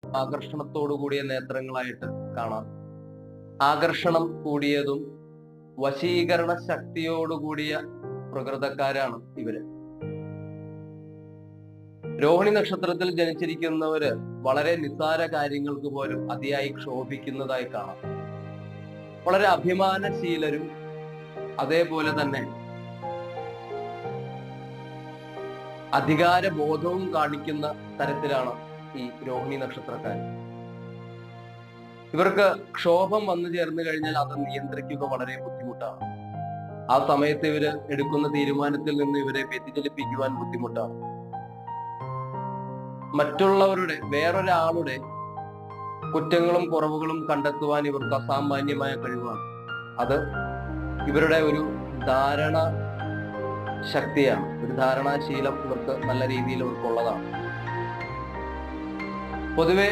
ആകർഷണത്തോടു കൂടിയ നേത്രങ്ങളായിട്ട് കാണാം. ആകർഷണം കൂടിയതും വശീകരണ ശക്തിയോടുകൂടിയ പ്രകൃതക്കാരാണ് ഇവര്. രോഹിണി നക്ഷത്രത്തിൽ ജനിച്ചിരിക്കുന്നവര് വളരെ നിസ്സാര കാര്യങ്ങൾക്ക് പോലും അതിയായി ക്ഷോഭിക്കുന്നതായി കാണാം. വളരെ അഭിമാനശീലരും അതേപോലെ തന്നെ അധികാരബോധവും കാണിക്കുന്ന തരത്തിലാണ് ഈ രോഹിണി നക്ഷത്രക്കാർ. ഇവർക്ക് ക്ഷോഭം വന്നു ചേർന്ന് കഴിഞ്ഞാൽ അത് നിയന്ത്രിക്കുക വളരെ ബുദ്ധിമുട്ടാണ്. ആ സമയത്ത് ഇവര് എടുക്കുന്ന തീരുമാനത്തിൽ നിന്ന് ഇവരെ വ്യതിചലിപ്പിക്കുവാൻ ബുദ്ധിമുട്ടാണ്. മറ്റുള്ളവരുടെ, വേറൊരാളുടെ കുറ്റങ്ങളും കുറവുകളും കണ്ടെത്തുവാൻ ഇവർക്ക് അസാമാന്യമായ കഴിവാണ്. അത് ഇവരുടെ ഒരു ധാരണ ശക്തിയാണ്. ഒരു ധാരണാശീലം ഇവർക്ക് നല്ല രീതിയിൽ ഇവർക്കുള്ളതാണ്. പൊതുവെ